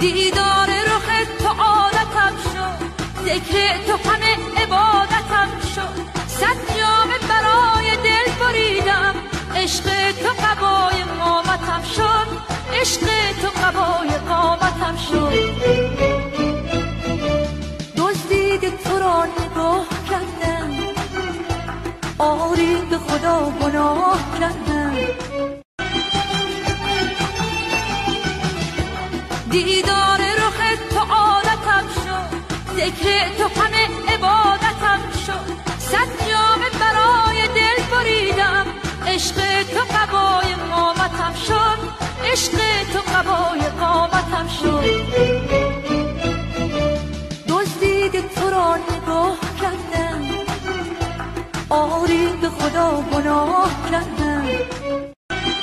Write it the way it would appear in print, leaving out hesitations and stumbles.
دیدار رخ تو عادتم شد، ذکر تو همه عبادتم شد. صد جامه برای دل بریدم، عشق تو قبای قامتم شد، عشق تو قبای قامتم شد. دزدید تو را نگاه کردم، آری به خدا گناه کردم. دیدار رخ تو عادتم شد، ذکر تو همه عبادتم شد. صد جامه برای دل بریدم، عشق تو قبای